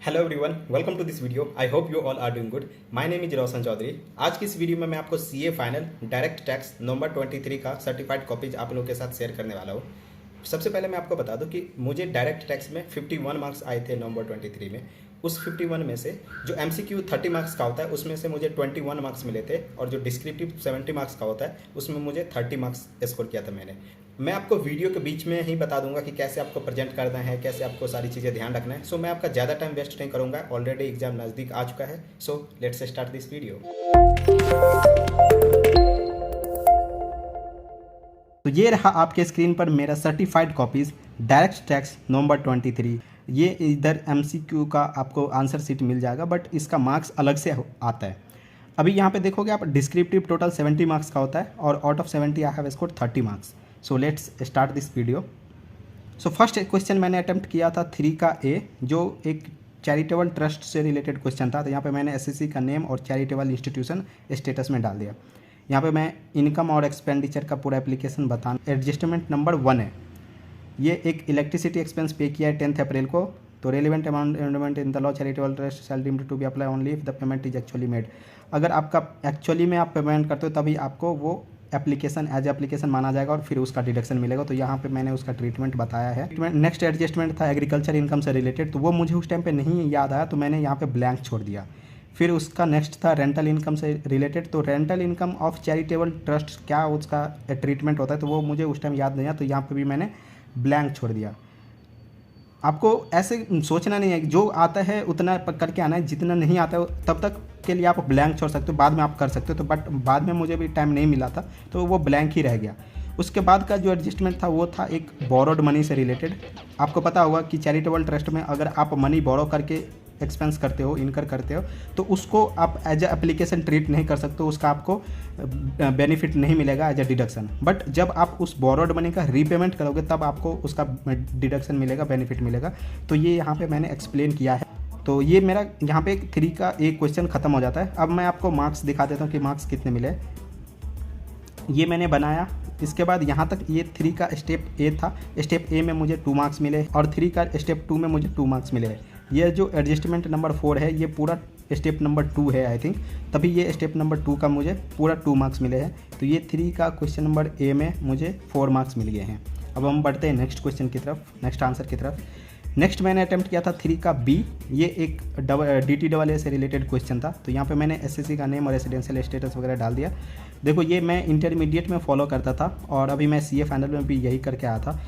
Hello everyone, welcome to this video. I hope you all are doing good. My name is Roshan Chaudhary. आज की इस video में मैं आपको CA final direct tax November 23 का certified copies आप लोगों के साथ शेयर करने वाला हूँ। सबसे पहले मैं आपको बता दूं कि मुझे डायरेक्ट टैक्स में 51 मार्क्स आए थे नवंबर 23 में। उस 51 में से जो एमसीक्यू 30 मार्क्स का होता है उसमें से मुझे 21 मार्क्स मिले थे, और जो डिस्क्रिप्टिव 70 मार्क्स का होता है उसमें मुझे 30 मार्क्स स्कोर किया था मैंने। मैं आपको वीडियो के बीच में ही बता दूंगा कि कैसे आपको प्रेजेंट करना है, कैसे आपको सारी चीज़ें ध्यान रखना है। सो मैं आपका ज़्यादा टाइम वेस्ट नहीं करूंगा, ऑलरेडी एग्जाम नज़दीक आ चुका है। So let's start this video. तो ये रहा आपके स्क्रीन पर मेरा certified copies direct tax November 23। ये इधर एमसीक्यू का आपको आंसर शीट मिल जाएगा, बट इसका मार्क्स अलग से आता है। अभी यहाँ पे देखोगे आप, डिस्क्रिप्टिव टोटल 70 मार्क्स का होता है और out of 70 I have scored 30 marks. So let's start this video. So first question मैंने अटेम्प्ट किया था 3 का ए, जो एक चैरिटेबल ट्रस्ट से रिलेटेड क्वेश्चन था। तो यहाँ पे मैंने एसएससी का नेम और चैरिटेबल इंस्टीट्यूशन स्टेटस में डाल दिया। यहाँ पे मैं इनकम और एक्सपेंडिचर का पूरा एप्लीकेशन बताना। एडजस्टमेंट नंबर 1 है, ये एक इलेक्ट्रिसिटी एक्सपेंस पे किया है 10 अप्रैल को। तो relevant amount in the law charitable trust shall deemed to be apply only if the payment is actually made. अगर आपका एक्चुअली में आप पेमेंट करते हो तभी आपको वो एप्लीकेशन एज एप्लीकेशन माना जाएगा और फिर उसका डिडक्शन मिलेगा। तो यहाँ पे मैंने उसका ट्रीटमेंट बताया है। नेक्स्ट एडजस्टमेंट था एग्रीकल्चर इनकम से रिलेटेड, तो वो मुझे उस टाइम पे नहीं याद आया, तो मैंने यहाँ पे ब्लैंक छोड़ दिया। फिर उसका नेक्स्ट था रेंटल इनकम से रिलेटेड। तो rental income of charitable trust क्या उसका ट्रीटमेंट होता है, तो वो मुझे उस टाइम याद नहीं आया, तो यहाँ पे भी मैंने ब्लैंक छोड़ दिया। आपको ऐसे सोचना नहीं है, जो आता है उतना करके आना है, जितना नहीं आता है तब तक के लिए आप ब्लैंक छोड़ सकते हो, बाद में आप कर सकते हो। तो बट बाद में मुझे भी टाइम नहीं मिला था, तो वो ब्लैंक ही रह गया। उसके बाद का जो एडजस्टमेंट था वो था एक बोरोड मनी से रिलेटेड। आपको पता होगा कि चैरिटेबल ट्रस्ट में अगर आप मनी बोरो करके एक्सपेंस करते हो, इनकर करते हो, तो उसको आप एज ए एप्लीकेशन ट्रीट नहीं कर सकते हो, उसका आपको बेनिफिट नहीं मिलेगा एज ए डिडक्शन। बट जब आप उस बोरोड मनी का रीपेमेंट करोगे तब आपको उसका डिडक्शन मिलेगा, बेनिफिट मिलेगा। तो ये यहाँ पे मैंने एक्सप्लेन किया है। तो ये मेरा यहाँ पे 3 का एक क्वेश्चन खत्म हो जाता है। अब मैं आपको मार्क्स दिखा देता हूँ कि मार्क्स कितने मिले। ये मैंने बनाया। इसके बाद यहाँ तक ये 3 का स्टेप ए था। स्टेप ए में मुझे 2 मार्क्स मिले और 3 का स्टेप 2 में मुझे 2 मार्क्स मिले। ये जो एडजस्टमेंट नंबर 4 है, ये पूरा स्टेप नंबर 2 है आई थिंक, तभी ये स्टेप नंबर 2 का मुझे पूरा 2 मार्क्स मिले हैं। तो ये 3 का क्वेश्चन नंबर ए में मुझे 4 मार्क्स मिल गए हैं। अब हम बढ़ते हैं नेक्स्ट क्वेश्चन की तरफ, नेक्स्ट आंसर की तरफ। नेक्स्ट मैंने अटैम्प्ट किया था 3 का बी। ये एक DTAA से रिलेटेड क्वेश्चन था। तो यहाँ पे मैंने एसएससी का नेम और रेसिडेंशियल स्टेटस वगैरह डाल दिया। देखो, ये मैं इंटरमीडिएट में फॉलो करता था और अभी मैं सीए फाइनल में भी यही करके आया था।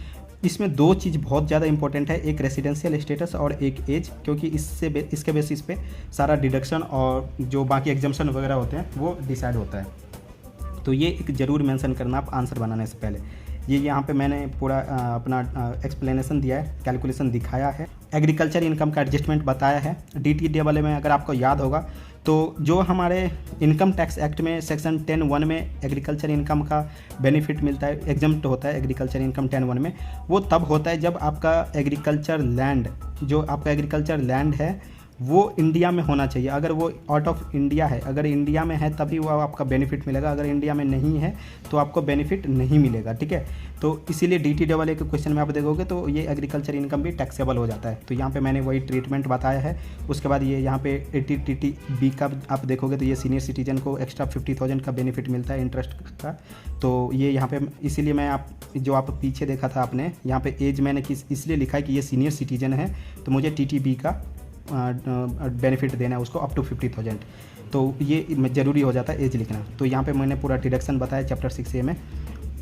इसमें 2 चीज़ बहुत ज़्यादा इंपॉर्टेंट है, एक रेसिडेंशियल स्टेटस और एक एज, क्योंकि इसके बेसिस पे सारा डिडक्शन और जो बाकी एग्जाम्शन वगैरह होते हैं वो डिसाइड होता है। तो ये एक ज़रूर मेंशन करना आप आंसर बनाने से पहले। ये यहाँ पे मैंने पूरा अपना एक्सप्लेनेशन दिया है, कैलकुलेशन दिखाया है, एग्रीकल्चर इनकम का एडजस्टमेंट बताया है। DTAA में अगर आपको याद होगा तो जो हमारे इनकम टैक्स एक्ट में सेक्शन 10(1) में एग्रीकल्चर इनकम का बेनिफिट मिलता है, एग्जम्प्ट होता है एग्रीकल्चर इनकम 10(1) में, वो तब होता है जब आपका एग्रीकल्चर लैंड, जो आपका एग्रीकल्चर लैंड है वो इंडिया में होना चाहिए। अगर वो आउट ऑफ इंडिया है, अगर इंडिया में है तभी वो आपका बेनिफिट मिलेगा, अगर इंडिया में नहीं है तो आपको बेनिफिट नहीं मिलेगा, ठीक है। तो इसीलिए DTAA के क्वेश्चन में आप देखोगे तो ये एग्रीकल्चर इनकम भी टैक्सेबल हो जाता है। तो यहाँ पे मैंने वही ट्रीटमेंट बताया है। उसके बाद ये यहाँ पे ATTB का आप देखोगे तो ये सीनियर सिटीजन को एक्स्ट्रा 50,000 का बेनिफिट मिलता है इंटरेस्ट का। तो ये यहाँ पे इसीलिए मैं आप पीछे देखा था आपने, यहाँ पे एज मैंने इसलिए लिखा है कि ये सीनियर सिटीजन है, तो मुझे TTB का बेनिफिट देना है उसको अप टू 50,000। तो ये ज़रूरी हो जाता है एज लिखना। तो यहाँ पे मैंने पूरा डिडक्शन बताया चैप्टर 6A में,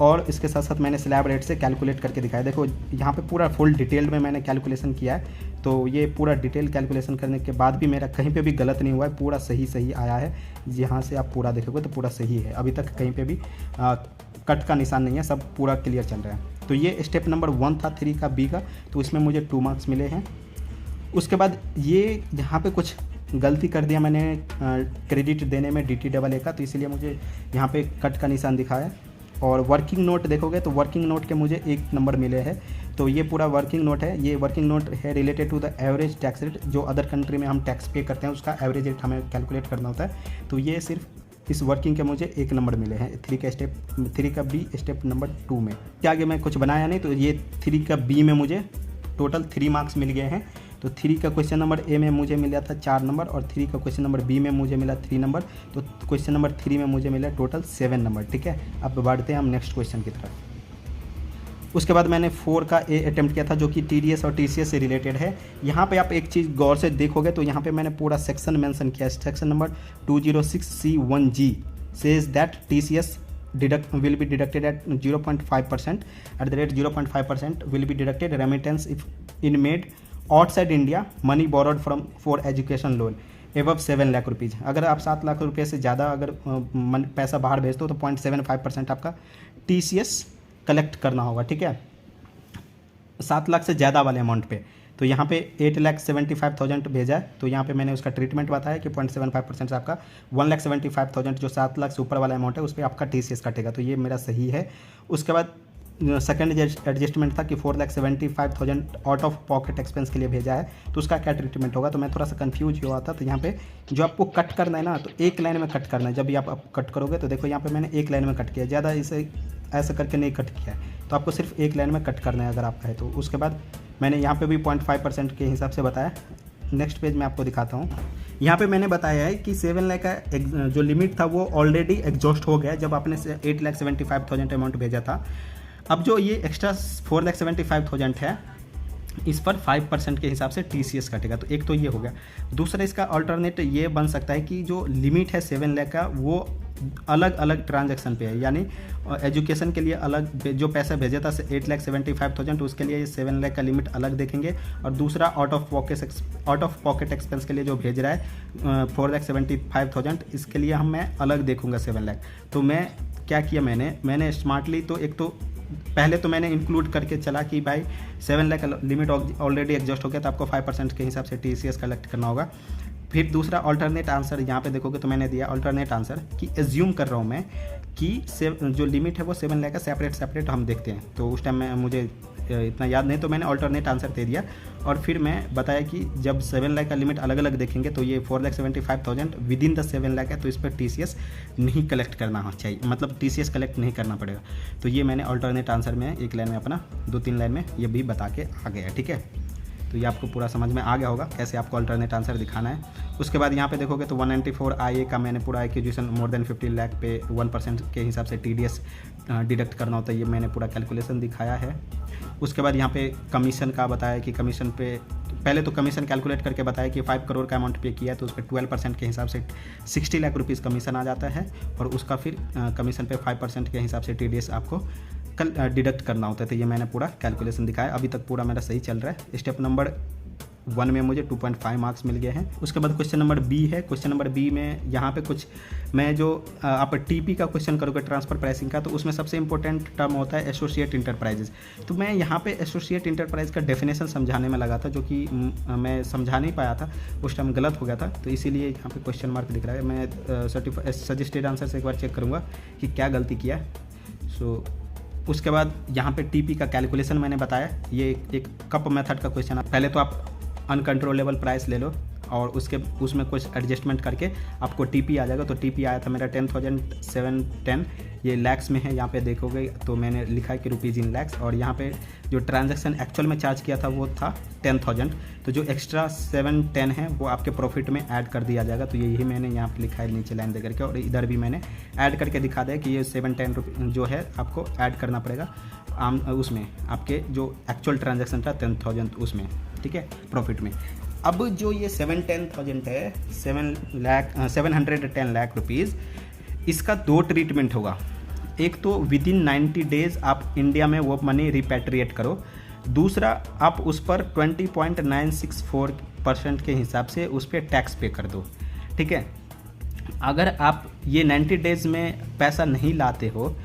और इसके साथ साथ मैंने स्लैब रेट से कैलकुलेट करके दिखाया। देखो यहाँ पे पूरा फुल डिटेल में मैंने कैलकुलेशन किया है। तो ये पूरा डिटेल कैलकुलेशन करने के बाद भी मेरा कहीं पे भी गलत नहीं हुआ है, पूरा सही आया है। यहाँ से आप पूरा देखोगे तो पूरा सही है, अभी तक कहीं पे भी कट का निशान नहीं है, सब पूरा क्लियर चल रहा है। तो ये स्टेप नंबर 1 था 3 का बी का, तो इसमें मुझे 2 मार्क्स मिले हैं। उसके बाद ये यहाँ पे कुछ गलती कर दिया मैंने क्रेडिट देने में DTAA का, तो इसलिए मुझे यहाँ पे कट का निशान दिखा है। और वर्किंग नोट देखोगे तो वर्किंग नोट के मुझे 1 नंबर मिले हैं। तो ये पूरा वर्किंग नोट है, ये वर्किंग नोट है related to the average tax rate, जो अदर कंट्री में हम टैक्स पे करते हैं उसका एवरेज रेट हमें कैलकुलेट करना होता है। तो ये सिर्फ इस वर्किंग के मुझे 1 नंबर मिले हैं 3 का बी स्टेप नंबर 2 में। क्या आगे मैं कुछ बनाया नहीं, तो ये 3 का बी में मुझे टोटल 3 मार्क्स मिल गए हैं। तो 3 का क्वेश्चन नंबर ए में मुझे मिला था 4 नंबर और 3 का क्वेश्चन नंबर बी में मुझे मिला 3 नंबर। तो क्वेश्चन नंबर 3 में मुझे मिला टोटल 7 नंबर। ठीक है, अब बढ़ते हैं हम नेक्स्ट क्वेश्चन की तरफ। उसके बाद मैंने 4 का ए अटेम्प्ट किया था जो कि TDS और TCS से रिलेटेड है। यहाँ पे आप एक चीज़ गौर से देखोगे तो यहाँ पे मैंने पूरा सेक्शन मेंशन किया। Section number 206C1G says that TCS will be deducted at 0.5%, at the rate 0.5% will be deducted remittance if in made outside India, money borrowed from for education loan above 7 lakh rupees. अगर आप 7 लाख रुपये से ज़्यादा अगर पैसा बाहर भेजते हो तो 0.75% आपका TCS कलेक्ट करना होगा। ठीक है, 7 लाख से ज़्यादा वाले अमाउंट पे। तो यहाँ पे 8,75,000 भेजा है, तो यहाँ पे मैंने उसका ट्रीटमेंट बताया कि 0.75% से आपका 1,75,000 जो 7 लाख से ऊपर वाला अमाउंट है उस पर आपका TCS कटेगा। तो ये मेरा सही है। उसके बाद सेकंड एडजस्टमेंट था कि 4,75,000 आउट ऑफ पॉकेट एक्सपेंस के लिए भेजा है, तो उसका क्या ट्रीटमेंट होगा। तो मैं थोड़ा सा कंफ्यूज हुआ था। तो यहाँ पे जो आपको कट करना है ना, तो एक लाइन में कट करना है। जब भी आप कट करोगे तो देखो यहाँ पे मैंने एक लाइन में कट किया, ज़्यादा इसे ऐसा करके नहीं कट किया है। तो आपको सिर्फ एक लाइन में कट करना है अगर आपका है तो। उसके बाद मैंने यहाँ पे भी 0.5% के हिसाब से बताया। नेक्स्ट पेज में आपको दिखाता हूँ। यहाँ पे मैंने बताया है कि 7 लाख का जो लिमिट था वो ऑलरेडी एग्जॉस्ट हो गया जब आपने 8,75,000 अमाउंट भेजा था। अब जो ये एक्स्ट्रा 4,75,000 है इस पर 5% के हिसाब से TCS कटेगा। तो एक तो ये हो गया। दूसरा इसका अल्टरनेट ये बन सकता है कि जो लिमिट है 7 लाख का वो अलग अलग ट्रांजैक्शन पे है, यानी एजुकेशन के लिए अलग जो पैसा भेजा था 8,75,000 उसके लिए 7 लाख का लिमिट अलग देखेंगे, और दूसरा आउट ऑफ पॉकेट एक्सपेंस के लिए जो भेज रहा है 4,75,000 इसके लिए मैं अलग देखूंगा 7 लाख। तो मैं क्या किया, मैंने स्मार्टली तो एक तो पहले तो मैंने इंक्लूड करके चला कि भाई 7 लाख का लिमिट ऑलरेडी एग्जॉस्ट हो गया तो आपको 5% के हिसाब से TCS कलेक्ट करना होगा। फिर दूसरा अल्टरनेट आंसर यहाँ पे देखोगे तो मैंने दिया अल्टरनेट आंसर कि एज्यूम कर रहा हूँ मैं कि जो लिमिट है वो 7 लाख का सेपरेट हम देखते हैं। तो उस टाइम में मुझे इतना याद नहीं, तो मैंने अल्टरनेट आंसर दे दिया। और फिर मैं बताया कि जब 7 लाख का लिमिट अलग अलग देखेंगे तो ये 4,75,000 विद इन द 7 लाख है, तो इस पर TCS नहीं कलेक्ट करना चाहिए, मतलब TCS कलेक्ट नहीं करना पड़ेगा। तो ये मैंने अल्टरनेट आंसर में एक लाइन में अपना 2-3 लाइन में ये भी बता के आ गया। ठीक है, तो ये आपको पूरा समझ में आ गया होगा कैसे आपको अल्टरनेट आंसर दिखाना है। उसके बाद यहाँ पे देखोगे तो 194 IA का मैंने पूरा एक्विजिशन मोर देन 50 लाख पे 1% के हिसाब से TDS डिडक्ट करना होता है, ये मैंने पूरा कैलकुलेशन दिखाया है। उसके बाद यहाँ पे कमीशन का बताया कि कमीशन पे पहले तो कमीशन कैलकुलेट करके बताया कि 5 करोड़ का अमाउंट पे किया है तो उस पर 12% के हिसाब से 60 लाख रुपीज़ कमीशन आ जाता है, और उसका फिर कमीशन पे 5% के हिसाब से TDS आपको कल डिडक्ट करना होता है। तो ये मैंने पूरा कैलकुलेशन दिखाया। अभी तक पूरा मेरा सही चल रहा है। स्टेप नंबर 1 में मुझे 2.5 मार्क्स मिल गए हैं। उसके बाद क्वेश्चन नंबर B है। क्वेश्चन नंबर B में यहाँ पे कुछ मैं जो आप TP का क्वेश्चन करोगे ट्रांसफर प्राइसिंग का, तो उसमें सबसे इंपॉर्टेंट टर्म होता है एसोसिएट इंटरप्राइजेज। तो मैं यहाँ पे एसोसिएट इंटरप्राइज का डेफिनेशन समझाने में लगा था, जो कि मैं समझा नहीं पाया था, उस टाइम गलत हो गया था, तो इसीलिए यहाँ पे क्वेश्चन मार्क दिख रहा है। मैं सजेस्टेड आंसर से एक बार चेक करूँगा कि क्या गलती किया है। उसके बाद यहाँ पे TP का कैलकुलेशन मैंने बताया। ये एक कप मेथड का क्वेश्चन है। पहले तो आप अनकंट्रोलेबल प्राइस ले लो और उसमें कुछ एडजस्टमेंट करके आपको TP आ जाएगा। तो TP आया था मेरा 10,710, ये लैक्स में है। यहाँ पे देखोगे तो मैंने लिखा है कि रुपीज़ इन लैक्स, और यहाँ पे जो ट्रांजैक्शन एक्चुअल में चार्ज किया था वो था 10,000। तो जो एक्स्ट्रा 710 है वो आपके प्रॉफिट में ऐड कर दिया जाएगा। तो यही मैंने यहाँ पे लिखा है नीचे लाइन दे करके, और इधर भी मैंने ऐड करके दिखा दिया कि ये 710 जो है आपको ऐड करना पड़ेगा उसमें आपके जो एक्चुअल ट्रांजैक्शन था 10,000 उसमें, ठीक है, प्रॉफिट में। अब जो ये 710,000 है 710 लाख रुपीज़, इसका 2 ट्रीटमेंट होगा। एक तो विद इन 90 डेज़ आप इंडिया में वो मनी रिपैट्रिएट करो, दूसरा आप उस पर 20.964% के हिसाब से उस पर टैक्स पे कर दो। ठीक है, अगर आप ये 90 डेज़ में पैसा नहीं लाते हो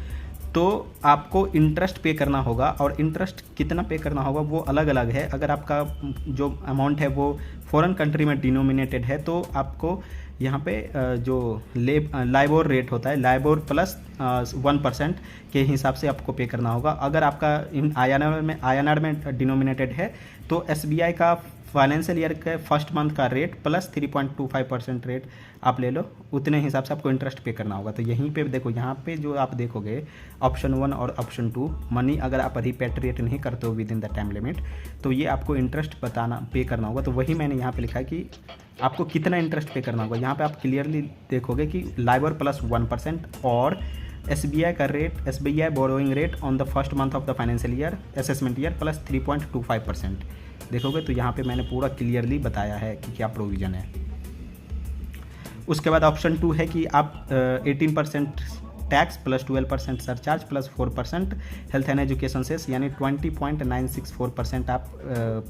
तो आपको इंटरेस्ट पे करना होगा, और इंटरेस्ट कितना पे करना होगा वो अलग अलग है। अगर आपका जो अमाउंट है वो फॉरेन कंट्री में डिनोमिनेटेड है तो आपको यहाँ पे जो लाइबोर रेट होता है, लाइबोर प्लस 1% के हिसाब से आपको पे करना होगा। अगर आपका इन INR में डिनोमिनेटेड है तो SBI का फाइनेंशियल ईयर के फर्स्ट मंथ का रेट प्लस 3.25% रेट आप ले लो, उतने हिसाब से आपको इंटरेस्ट पे करना होगा। तो यहीं पे देखो, यहाँ पे जो आप देखोगे ऑप्शन 1 और ऑप्शन 2, मनी अगर आप रिपेट्रिएट नहीं करते हो with in the time limit, तो ये आपको इंटरेस्ट पे करना होगा। तो वही मैंने यहाँ पे लिखा है कि आपको कितना इंटरेस्ट पे करना होगा। यहाँ पे आप क्लियरली देखोगे कि लाइबर प्लस 1% और SBI का rate, SBI borrowing rate on the first month of the financial year assessment year plus 3.25% देखोगे। तो यहाँ पे मैंने पूरा क्लियरली बताया है कि क्या प्रोविज़न है। उसके बाद ऑप्शन 2 है कि आप 18% tax plus 12% surcharge plus 4% health and education cess, यानी 20.964% आप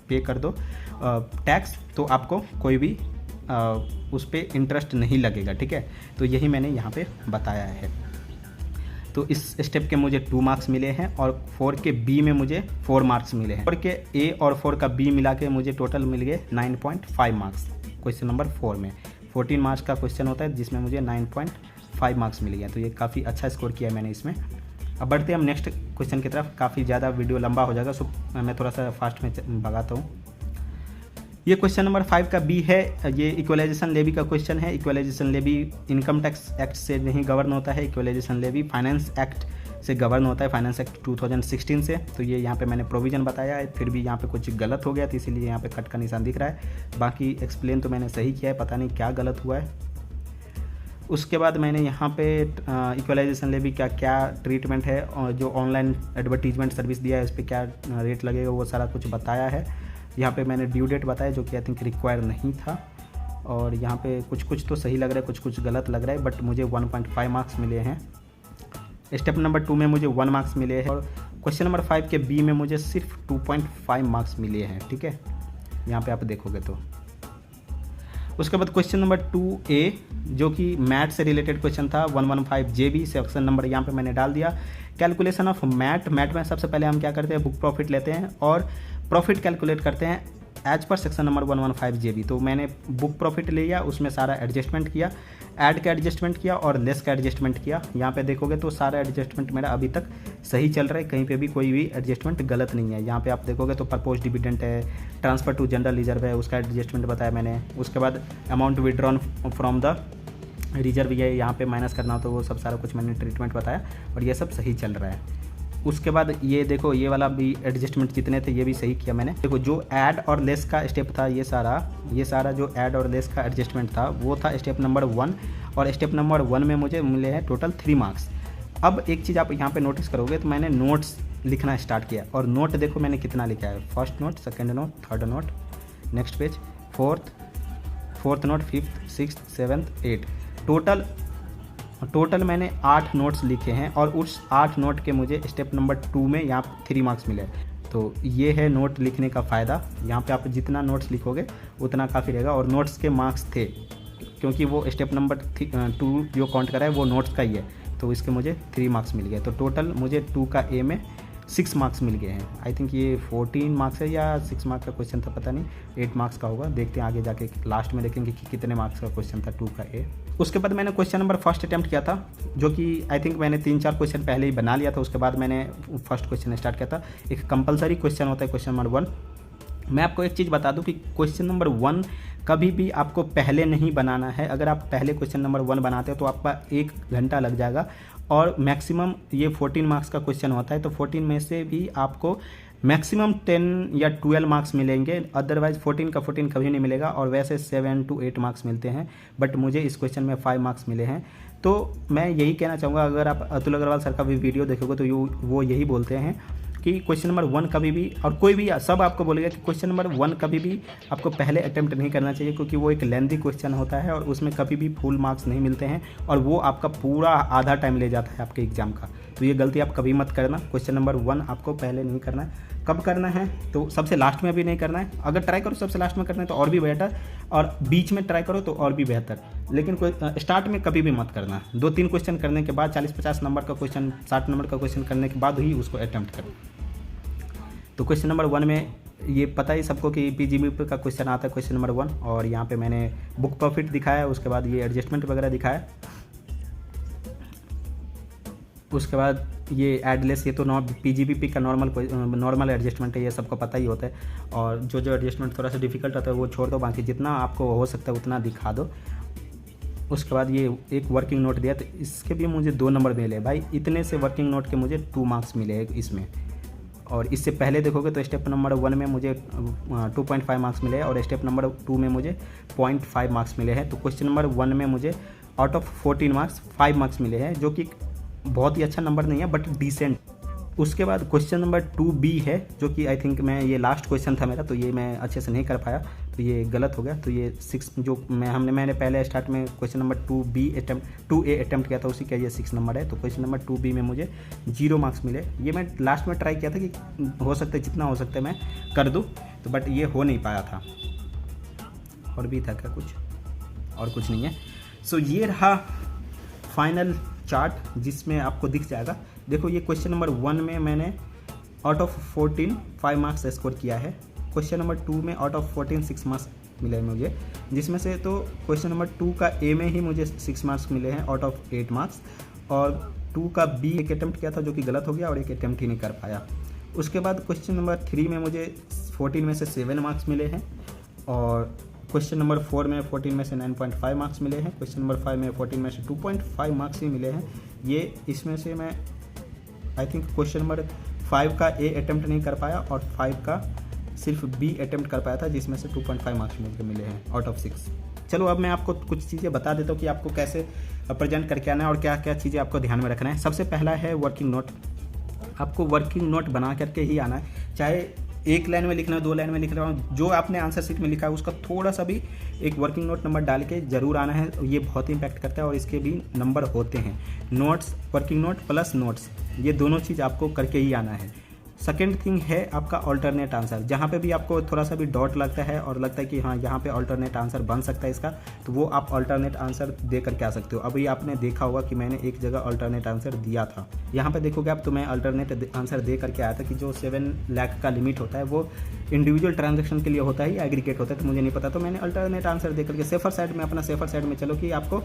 पे कर दो टैक्स, तो आपको कोई भी उस पर इंटरेस्ट नहीं लगेगा। ठीक है, तो यही मैंने यहाँ पे बताया है। तो इस स्टेप के मुझे 2 मार्क्स मिले हैं और 4 के बी में मुझे 4 मार्क्स मिले हैं। 4 के ए और 4 का बी मिला के मुझे टोटल मिल गए 9.5 मार्क्स। क्वेश्चन नंबर 4 में 14 मार्क्स का क्वेश्चन होता है जिसमें मुझे 9.5 मार्क्स मिल गए। तो ये काफ़ी अच्छा स्कोर किया है मैंने इसमें। अब बढ़ते हैं हम नेक्स्ट क्वेश्चन की तरफ। काफ़ी ज़्यादा वीडियो लंबा हो जाएगा, सो मैं थोड़ा सा फास्ट में भगाता हूँ। ये क्वेश्चन नंबर 5 का बी है। ये इक्वलाइजेशन लेवी का क्वेश्चन है। Equalisation levy income tax act से नहीं गवर्न होता है, इक्वलाइजेशन लेवी फाइनेंस एक्ट से गवर्न होता है, फाइनेंस एक्ट 2016 से। तो ये यहाँ पे मैंने प्रोविज़न बताया है, फिर भी यहाँ पे कुछ गलत हो गया तो इसीलिए यहाँ पे कट का निशान दिख रहा है। बाकी एक्सप्लेन तो मैंने सही किया है, पता नहीं क्या गलत हुआ है। उसके बाद मैंने यहाँ पे इक्वलाइजेशन लेवी का क्या ट्रीटमेंट है और जो ऑनलाइन एडवर्टीजमेंट सर्विस दिया है उस पर क्या रेट लगेगा वो सारा कुछ बताया है। यहाँ पे मैंने ड्यू डेट बताया जो कि आई थिंक रिक्वायर नहीं था। और यहाँ पे कुछ तो सही लग रहा है, कुछ गलत लग रहा है, बट मुझे 1.5 मार्क्स मिले हैं। स्टेप नंबर 2 में मुझे 1 मार्क्स मिले हैं और क्वेश्चन नंबर 5 के बी में मुझे सिर्फ 2.5 मार्क्स मिले हैं। ठीक है, यहाँ पे आप देखोगे तो। उसके बाद क्वेश्चन नंबर 2A जो कि मैथ से रिलेटेड क्वेश्चन था, 115 JB सेक्शन नंबर यहाँ पे मैंने डाल दिया। कैलकुलेशन ऑफ मैथ में सबसे पहले हम क्या करते हैं, बुक प्रॉफिट लेते हैं और प्रॉफिट कैलकुलेट करते हैं as per section number 115 JB। तो मैंने बुक प्रॉफिट लिया, उसमें सारा एडजस्टमेंट किया, ऐड का एडजस्टमेंट किया और लेस का एडजस्टमेंट किया। यहाँ पे देखोगे तो सारा एडजस्टमेंट मेरा अभी तक सही चल रहा है, कहीं पे भी कोई भी एडजस्टमेंट गलत नहीं है। यहाँ पे आप देखोगे तो प्रपोज डिविडेंड है, ट्रांसफर टू जनरल रिजर्व है, उसका एडजस्टमेंट बताया मैंने। उसके बाद amount withdrawn from the reserve ये यहाँ पे माइनस करना हो तो वो सब सारा कुछ मैंने ट्रीटमेंट बताया और ये सब सही चल रहा है। उसके बाद ये देखो, ये वाला भी एडजस्टमेंट जितने थे ये भी सही किया मैंने। देखो जो ऐड और लेस का स्टेप था, ये सारा जो ऐड और लेस का एडजस्टमेंट था वो था स्टेप नंबर 1 और स्टेप नंबर 1 में मुझे मिले हैं टोटल 3 मार्क्स। अब एक चीज़ आप यहाँ पे नोटिस करोगे तो मैंने नोट्स लिखना स्टार्ट किया और नोट देखो मैंने कितना लिखा है, first note, second note, third note, next page, fourth note, 5th, 6th, 7th, 8th, total मैंने 8 नोट्स लिखे हैं और उस 8 नोट के मुझे स्टेप नंबर 2 में यहाँ 3 मार्क्स मिले। तो ये है नोट लिखने का फ़ायदा। यहाँ पे आप जितना नोट्स लिखोगे उतना काफ़ी रहेगा और नोट्स के मार्क्स थे क्योंकि वो स्टेप नंबर 2 जो काउंट करा है वो नोट्स का ही है, तो इसके मुझे 3 मार्क्स मिल गए। तो टोटल मुझे 2 का ए में 6 मार्क्स मिल गए हैं। आई थिंक ये 14 मार्क्स है या 6 मार्क्स का क्वेश्चन था, पता नहीं, 8 मार्क्स का होगा। देखते हैं आगे जाके, लास्ट में देखेंगे कि कितने मार्क्स का क्वेश्चन था 2 का ए। उसके बाद मैंने क्वेश्चन नंबर फर्स्ट अटैम्प्ट किया था जो कि आई थिंक मैंने 3-4 क्वेश्चन पहले ही बना लिया था। उसके बाद मैंने फर्स्ट क्वेश्चन स्टार्ट किया था। एक कंपलसरी क्वेश्चन होता है क्वेश्चन नंबर 1। मैं आपको एक चीज़ बता दूं कि क्वेश्चन नंबर 1 कभी भी आपको पहले नहीं बनाना है। अगर आप पहले क्वेश्चन नंबर 1 बनाते हो तो आपका 1 घंटा लग जाएगा और मैक्सिमम ये 14 मार्क्स का क्वेश्चन होता है, तो 14 में से भी आपको मैक्सिमम 10 या 12 मार्क्स मिलेंगे, अदरवाइज 14 का 14 कभी नहीं मिलेगा। और वैसे 7 to 8 मार्क्स मिलते हैं, बट मुझे इस क्वेश्चन में 5 मार्क्स मिले हैं। तो मैं यही कहना चाहूँगा, अगर आप अतुल अग्रवाल सर का भी वीडियो देखोगे तो वो यही बोलते हैं कि क्वेश्चन नंबर 1 कभी भी, और कोई भी सब आपको बोलेगा कि क्वेश्चन नंबर 1 कभी भी आपको पहले अटेम्प्ट नहीं करना चाहिए क्योंकि वो एक लेंथी क्वेश्चन होता है और उसमें कभी भी फुल मार्क्स नहीं मिलते हैं और वो आपका पूरा आधा टाइम ले जाता है आपके एग्जाम का। तो ये गलती आप कभी मत करना। क्वेश्चन नंबर 1 आपको पहले नहीं करना है। कब करना है तो सबसे लास्ट में भी नहीं करना है। अगर ट्राई करो सबसे लास्ट में करना है तो और भी बेहतर, और बीच में ट्राई करो तो और भी बेहतर, लेकिन स्टार्ट में कभी भी मत करना। 2-3 क्वेश्चन करने के बाद 40-50 नंबर का क्वेश्चन, 60 नंबर का क्वेश्चन करने के बाद ही उसको अटेम्प्ट करो। तो क्वेश्चन नंबर 1 में ये पता ही सबको कि PGB का क्वेश्चन आता है क्वेश्चन नंबर 1, और यहाँ पे मैंने बुक प्रॉफिट दिखाया, उसके बाद ये एडजस्टमेंट वगैरह दिखाया। उसके बाद ये एडलेस, ये तो पीजीबीपी का नॉर्मल एडजस्टमेंट है, ये सबको पता ही होता है। और जो एडजस्टमेंट थोड़ा सा डिफिकल्ट होता है वो छोड़ दो, बाकी जितना आपको हो सकता है उतना दिखा दो। उसके बाद ये एक वर्किंग नोट दिया, तो इसके भी मुझे 2 नंबर मिले भाई। इतने से वर्किंग नोट के मुझे 2 मार्क्स मिले हैं इसमें। और इससे पहले देखोगे तो स्टेप नंबर 1 में मुझे 2.5 मार्क्स मिले और स्टेप नंबर 2 में मुझे 0.5 मार्क्स मिले हैं। तो क्वेश्चन नंबर 1 में मुझे आउट ऑफ 14 मार्क्स 5 मार्क्स मिले हैं, जो कि बहुत ही अच्छा नंबर नहीं है बट डिसेंट। उसके बाद क्वेश्चन नंबर 2B है, जो कि आई थिंक मैं ये लास्ट क्वेश्चन था मेरा, तो ये मैं अच्छे से नहीं कर पाया, तो ये गलत हो गया। तो ये 6 जो मैंने पहले स्टार्ट में क्वेश्चन नंबर 2A अटैम्प्ट किया था, उसी का ये 6 नंबर है। तो क्वेश्चन नंबर 2B में मुझे 0 मार्क्स मिले। ये मैं लास्ट में ट्राई किया था कि हो सकता है जितना हो सकता है मैं कर दूँ, तो बट ये हो नहीं पाया था। और भी था क्या कुछ? और कुछ नहीं है। सो ये रहा फाइनल चार्ट जिसमें आपको दिख जाएगा। देखो ये क्वेश्चन नंबर 1 में मैंने आउट ऑफ 14 5 मार्क्स स्कोर किया है। क्वेश्चन नंबर 2 में आउट ऑफ 14 6 मार्क्स मिले हैं मुझे, जिसमें से तो क्वेश्चन नंबर 2 का ए में ही मुझे 6 मार्क्स मिले हैं आउट ऑफ 8 मार्क्स, और 2 का बी एक अटैम्प्ट किया था जो कि गलत हो गया और एक अटैम्प्ट ही नहीं कर पाया। उसके बाद क्वेश्चन नंबर 3 में मुझे 14 में से 7 मार्क्स मिले हैं, और क्वेश्चन नंबर 4 में 14 में से 9.5 मार्क्स मिले हैं। क्वेश्चन नंबर 5 में 14 में से 2.5 मार्क्स ही मिले हैं। ये इसमें से मैं आई थिंक क्वेश्चन नंबर 5 का ए अटैम्प्ट नहीं कर पाया और 5 का सिर्फ बी अटैम्प्ट कर पाया था, जिसमें से 2.5 मार्क्स मुझे मिले हैं आउट ऑफ 6। चलो अब मैं आपको कुछ चीज़ें बता देता हूँ कि आपको कैसे प्रेजेंट करके आना है और क्या क्या चीज़ें आपको ध्यान में रखना है। सबसे पहला है वर्किंग नोट। आपको वर्किंग नोट बना करके ही आना है, चाहे 1 लाइन में लिखना है, 2 लाइन में लिखना है, जो आपने आंसर शीट में लिखा है उसका थोड़ा सा भी एक वर्किंग नोट नंबर डाल के जरूर आना है। ये बहुत ही इम्पैक्ट करता है और इसके भी नंबर होते हैं। Notes, working note plus notes, ये दोनों चीज़ आपको करके ही आना है। सेकेंड थिंग है आपका अल्टरनेट आंसर। जहाँ पे भी आपको थोड़ा सा भी डॉट लगता है और लगता है कि हाँ यहाँ पे अल्टरनेट आंसर बन सकता है इसका, तो वो आप अल्टरनेट आंसर दे करके आ सकते हो। अभी आपने देखा होगा कि मैंने एक जगह अल्टरनेट आंसर दिया था, यहाँ पे देखोगे आप, तो मैं अल्टरनेट आंसर दे करके आया था कि जो 7 लाख का लिमिट होता है वो इंडिविजुअल ट्रांजेक्शन के लिए होता है या एग्रीगेट होता है, तो मुझे नहीं पता, तो मैंने अल्टरनेट आंसर दे करके सेफर साइड में, अपना सेफर साइड में चलो कि आपको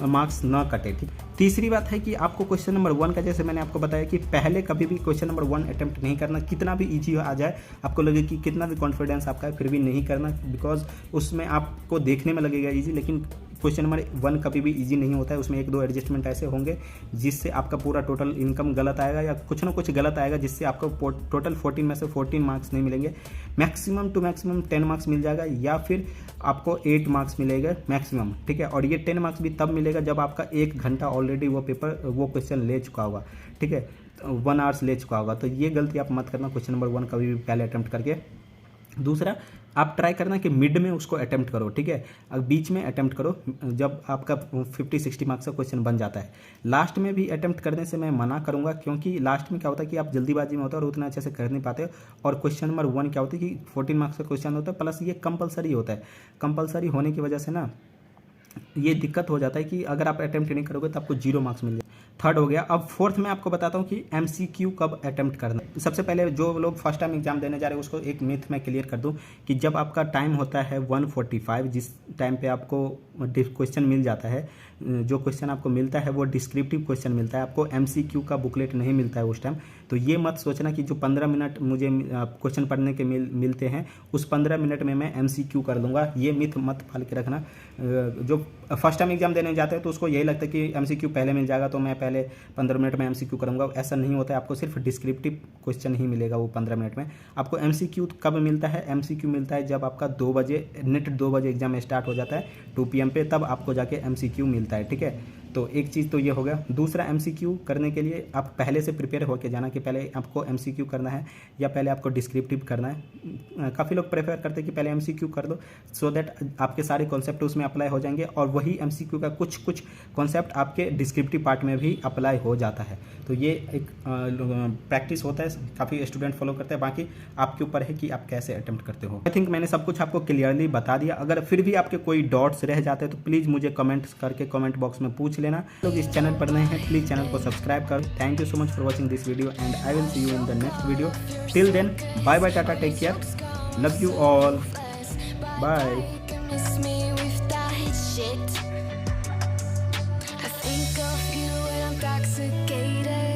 मार्क्स ना कटे। ठीक। तीसरी बात है कि आपको क्वेश्चन नंबर 1 का, जैसे मैंने आपको बताया कि पहले कभी भी क्वेश्चन नंबर 1 अटेम्प्ट नहीं करना। कितना भी ईजी आ जाए, आपको लगे कि कितना भी कॉन्फिडेंस आपका है, फिर भी नहीं करना, बिकॉज उसमें आपको देखने में लगेगा ईजी, लेकिन क्वेश्चन नंबर 1 कभी भी इजी नहीं होता है। उसमें 1-2 एडजस्टमेंट ऐसे होंगे जिससे आपका पूरा टोटल इनकम गलत आएगा या कुछ ना कुछ गलत आएगा, जिससे आपको टोटल 14 में से 14 मार्क्स नहीं मिलेंगे। मैक्सिमम टू मैक्सिमम 10 मार्क्स मिल जाएगा या फिर आपको 8 मार्क्स मिलेगा मैक्सिमम। ठीक है, और ये 10 मार्क्स भी तब मिलेगा जब आपका 1 घंटा ऑलरेडी वो क्वेश्चन ले चुका होगा। ठीक है, 1 आवर्स ले चुका होगा। तो ये गलती आप मत करना क्वेश्चन नंबर 1 कभी भी पहले अटेम्प्ट करके। दूसरा, आप ट्राई करना कि मिड में उसको अटेम्प्ट करो। ठीक है, अब बीच में अटेम्प्ट करो जब आपका 50-60 मार्क्स का क्वेश्चन बन जाता है। लास्ट में भी अटेम्प्ट करने से मैं मना करूंगा, क्योंकि लास्ट में क्या होता है कि आप जल्दीबाजी में होता है और उतना अच्छे से कर नहीं पाते हो। और क्वेश्चन नंबर 1 क्या होता है कि 14 मार्क्स का क्वेश्चन होता है, प्लस ये कंपलसरी होता है। कंपलसरी होने की वजह से ना ये दिक्कत हो जाता है कि अगर आप अटेम्प्ट नहीं करोगे तो आपको 0 मार्क्स मिल जाए। थर्ड हो गया। अब फोर्थ में आपको बताता हूँ कि MCQ कब अटेम्प्ट करना है। सबसे पहले जो लोग फर्स्ट टाइम एग्जाम देने जा रहे हैं उसको एक मिथ में क्लियर कर दूँ कि जब आपका टाइम होता है 1:45, जिस टाइम पे आपको क्वेश्चन मिल जाता है, जो क्वेश्चन आपको मिलता है वो डिस्क्रिप्टिव क्वेश्चन मिलता है, आपको MCQ का बुकलेट नहीं मिलता है उस टाइम। तो ये मत सोचना कि जो 15 मिनट मुझे क्वेश्चन पढ़ने के मिलते हैं उस 15 मिनट में मैं MCQ कर लूँगा। ये मिथ मत पाल के रखना। जो फर्स्ट टाइम एग्जाम देने जाते हैं तो उसको यही लगता है कि MCQ पहले मिल जाएगा तो मैं पहले 15 मिनट में MCQ करूँगा। ऐसा नहीं होता है, आपको सिर्फ डिस्क्रिप्टिव क्वेश्चन ही मिलेगा वो 15 मिनट में। आपको MCQ कब मिलता है? MCQ मिलता है जब आपका 2 बजे नेट 2 बजे एग्जाम स्टार्ट हो जाता है 2 PM पे, तब आपको जाके MCQ मिलता है। ठीक है, तो एक चीज़ तो ये हो गया। दूसरा, MCQ करने के लिए आप पहले से प्रिपेयर होकर जाना कि पहले आपको MCQ करना है या पहले आपको डिस्क्रिप्टिव करना है। काफ़ी लोग प्रेफर करते हैं कि पहले MCQ कर दो, सो दैट आपके सारे कॉन्सेप्ट उसमें अप्लाई हो जाएंगे और वही MCQ का कुछ कॉन्सेप्ट आपके डिस्क्रिप्टिव पार्ट में भी अप्लाई हो जाता है। तो ये एक प्रैक्टिस होता है, काफ़ी स्टूडेंट फॉलो करते हैं। बाकी आपके ऊपर है कि आप कैसे अटेम्प्ट करते हो। आई थिंक मैंने सब कुछ आपको क्लियरली बता दिया। अगर फिर भी आपके कोई डॉट्स रह जाते हैं तो प्लीज़ मुझे कमेंट्स करके कमेंट बॉक्स में पूछ लेना। लोग इस चैनल पर नए हैं प्लीज़ चैनल को सब्सक्राइब करो। Thank you so much for watching this video and I will see you in the next video. Till then, bye bye, tata, take care, love you all, bye. I think of you when I'm intoxicated.